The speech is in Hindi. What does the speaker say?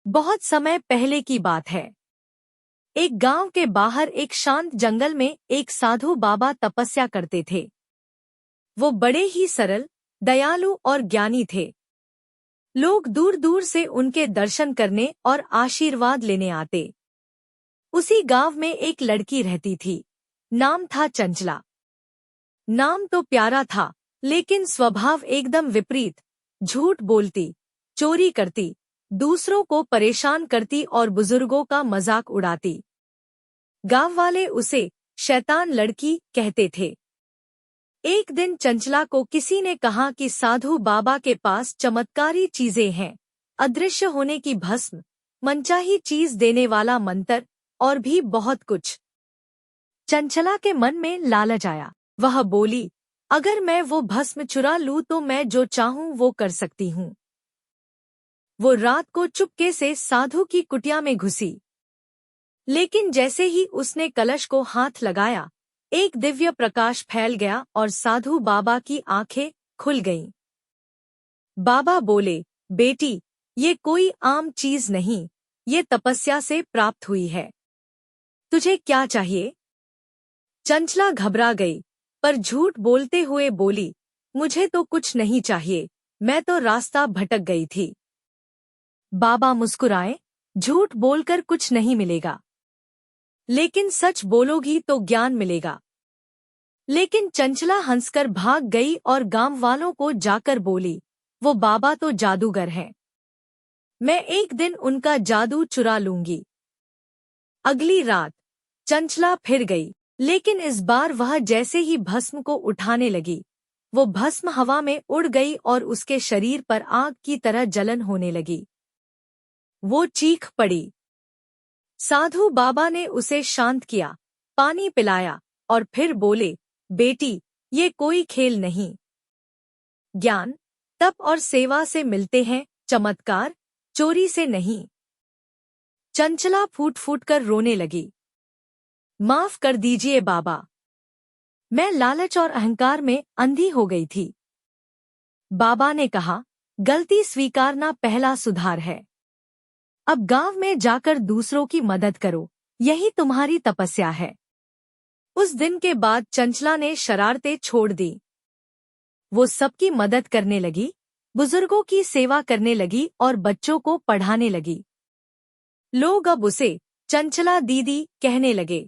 बहुत समय पहले की बात है। एक गांव के बाहर एक शांत जंगल में एक साधु बाबा तपस्या करते थे। वो बड़े ही सरल, दयालु और ज्ञानी थे। लोग दूर दूर से उनके दर्शन करने और आशीर्वाद लेने आते। उसी गांव में एक लड़की रहती थी। नाम था चंचला। नाम तो प्यारा था, लेकिन स्वभाव एकदम विपरीत। झूठ बोलती, चोरी करती, दूसरों को परेशान करती और बुजुर्गों का मजाक उड़ाती। गांव वाले उसे शैतान लड़की कहते थे। एक दिन चंचला को किसी ने कहा कि साधु बाबा के पास चमत्कारी चीजें हैं, अदृश्य होने की भस्म, मनचाही चीज देने वाला मंत्र और भी बहुत कुछ। चंचला के मन में लालच आया। वह बोली, अगर मैं वो भस्म चुरा लूं तो मैं जो चाहूं वो कर सकती हूं। वो रात को चुपके से साधु की कुटिया में घुसी। लेकिन जैसे ही उसने कलश को हाथ लगाया, एक दिव्य प्रकाश फैल गया और साधु बाबा की आंखें खुल गईं। बाबा बोले, बेटी, ये कोई आम चीज नहीं, ये तपस्या से प्राप्त हुई है। तुझे क्या चाहिए? चंचला घबरा गई, पर झूठ बोलते हुए बोली, मुझे तो कुछ नहीं चाहिए, मैं तो रास्ता भटक गई थी। बाबा मुस्कुराए, झूठ बोलकर कुछ नहीं मिलेगा, लेकिन सच बोलोगी तो ज्ञान मिलेगा। लेकिन चंचला हंसकर भाग गई और गांव वालों को जाकर बोली, वो बाबा तो जादूगर हैं। मैं एक दिन उनका जादू चुरा लूंगी। अगली रात चंचला फिर गई, लेकिन इस बार वह जैसे ही भस्म को उठाने लगी, वो भस्म हवा में उड़ गई और उसके शरीर पर आग की तरह जलन होने लगी। वो चीख पड़ी। साधु बाबा ने उसे शांत किया, पानी पिलाया और फिर बोले, बेटी, ये कोई खेल नहीं। ज्ञान तप और सेवा से मिलते हैं, चमत्कार चोरी से नहीं। चंचला फूट फूट कर रोने लगी। माफ कर दीजिए बाबा, मैं लालच और अहंकार में अंधी हो गई थी। बाबा ने कहा, गलती स्वीकारना पहला सुधार है। अब गांव में जाकर दूसरों की मदद करो, यही तुम्हारी तपस्या है। उस दिन के बाद चंचला ने शरारतें छोड़ दी। वो सबकी मदद करने लगी, बुजुर्गों की सेवा करने लगी और बच्चों को पढ़ाने लगी। लोग अब उसे चंचला दीदी कहने लगे।